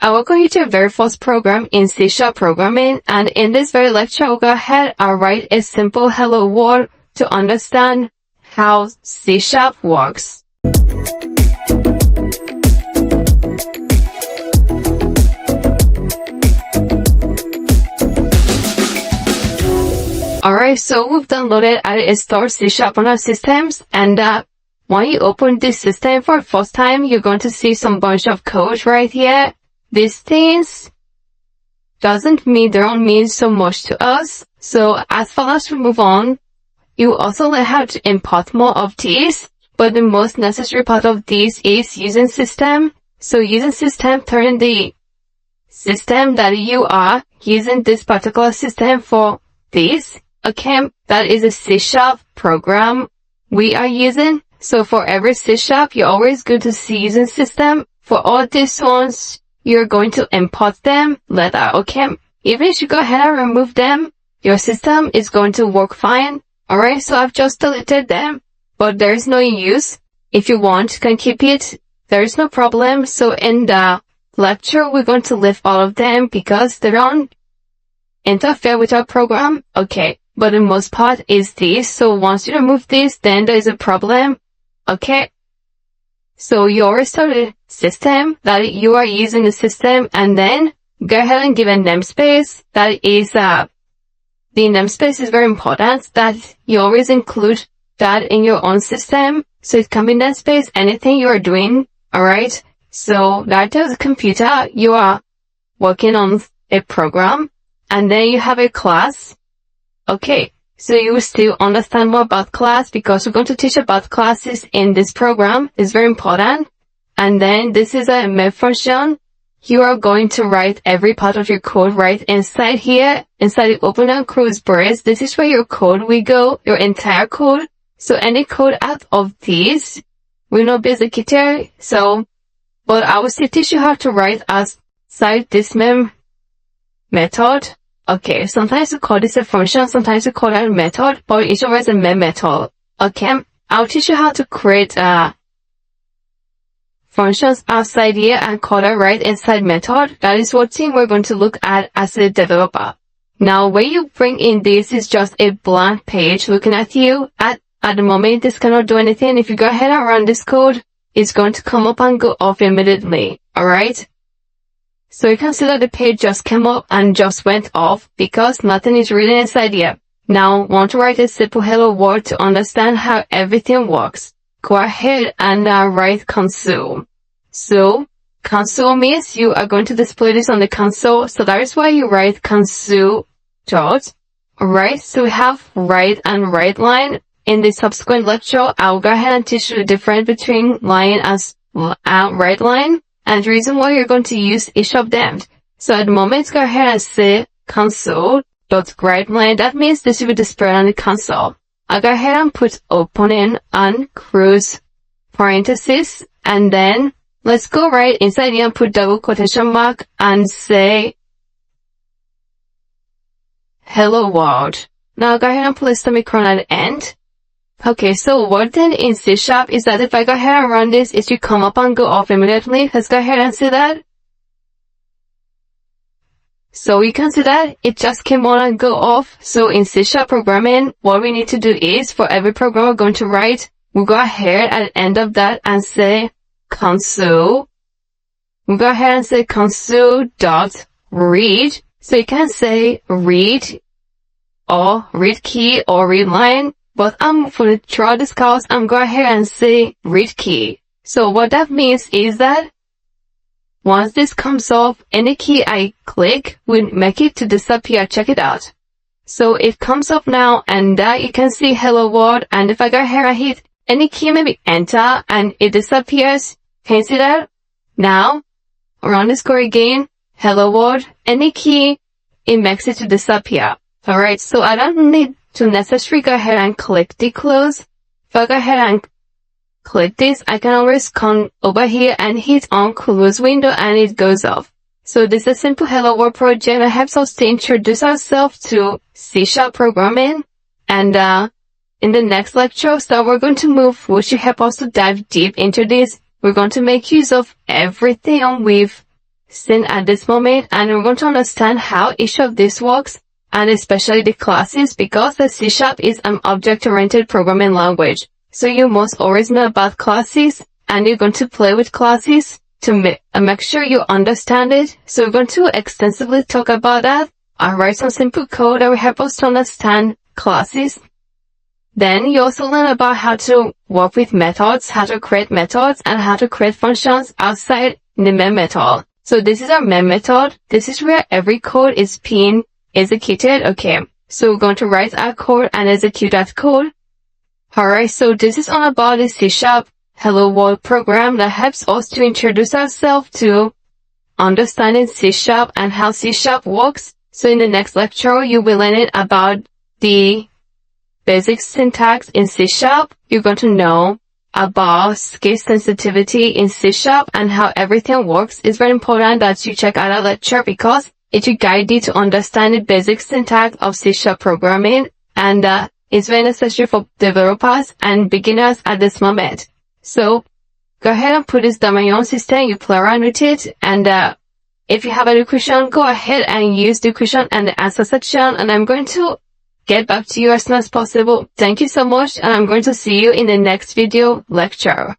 I welcome you to your very first program in C# programming, and in this very lecture, we'll go ahead and write a simple hello world to understand how C# works. Alright, so we've downloaded and installed C# on our systems, and when you open this system for the first time, you're going to see some bunch of code right here. These things doesn't mean so much to us. So as far as we move on, you also learn how to import more of these, but the most necessary part of these is using system. So using system, turn the system that you are using this particular system for this. Okay, that is a C# program we are using. So for every C#, you're always going to see using system. For all these ones, you're going to import them later, okay? Even if you go ahead and remove them, your system is going to work fine. Alright, so I've just deleted them, but there is no use. If you want, you can keep it. There is no problem. So in the lecture, we're going to leave all of them because they don't interfere with our program. Okay, but the most part is this. So once you remove this, then there is a problem. Okay. So you already started system that you are using the system, and then go ahead and give a namespace. That is, the namespace is very important that you always include that in your own system. So it can be namespace, anything you are doing. Alright. So that tells the computer you are working on a program, and then you have a class. Okay. So you will still understand more about class because we're going to teach about classes in this program. It's very important. And then this is a main function. You are going to write every part of your code right inside here, inside the open and close brace. This is where your code will go, your entire code. So any code out of these will not be executed. So, but I will still teach you how to write outside this main method. Okay, sometimes we call this a function, sometimes we call it a method, but each of us is a main method. Okay, I'll teach you how to create functions outside here and call it right inside method. That is what thing we're going to look at as a developer. Now, when you bring in this is just a blank page looking at you. At the moment, this cannot do anything. If you go ahead and run this code, it's going to come up and go off immediately. Alright? So you can see that the page just came up and just went off because nothing is written inside here. Now, want to write a simple hello world to understand how everything works. Go ahead and write console. So, console means you are going to display this on the console. So that is why you write console dot. Alright, so we have write and write line. In the subsequent lecture, I'll go ahead and teach you the difference between line and write line, and the reason why you're going to use each of them. So at the moment, go ahead and say console.writeLine. That means this will be displayed on the console. I'll go ahead and put opening and close parenthesis, and then let's go right inside here and put double quotation mark and say hello world. Now go ahead and put a semicolon at the end. Okay, so what then in C# is that if I go ahead and run this, it should come up and go off immediately. Let's go ahead and see that. So you can see that it just came on and go off. So in C# programming, what we need to do is for every program we're going to write, we'll go ahead at the end of that and say console. We'll go ahead and say console.read. So you can say read or read key or read line. But for the throughout this course, I'm going ahead and say read key. So what that means is that once this comes off, any key I click will make it to disappear. Check it out. So it comes up now, and you can see hello world. And if I go ahead and hit any key, maybe enter, and it disappears. Can you see that? Now, run this code again. Hello world. Any key, it makes it to disappear. Alright, so I don't need to necessarily go ahead and click the close. If I go ahead and click this, I can always come over here and hit on close window and it goes off. So this is a simple hello world project that helps us to introduce ourselves to C# programming. And in the next lecture, so we're going to move, which will help us to dive deep into this. We're going to make use of everything with seen at this moment, and we're going to understand how each of these works, and especially the classes, because the C# is an object-oriented programming language. So you must always know about classes, and you're going to play with classes to make sure you understand it. So we're going to extensively talk about that. I'll write some simple code that will help us to understand classes. Then you also learn about how to work with methods, how to create methods, and how to create functions outside the main method. So this is our main method. This is where every code is being executed. Okay, so we're going to write our code and execute that code. Alright, so this is all about the C# Hello World program that helps us to introduce ourselves to understanding C# and how C# works. So in the next lecture, you'll be learning about the basic syntax in C#. You're going to know about case sensitivity in C# and how everything works. It's very important that you check out our lecture because it will guide you to understand the basic syntax of C# programming, and it's very necessary for developers and beginners at this moment. So go ahead and put this down on your own system, you play around with it, and if you have any question, go ahead and use the question and the answer section, and I'm going to get back to you as soon as possible. Thank you so much, and I'm going to see you in the next video lecture.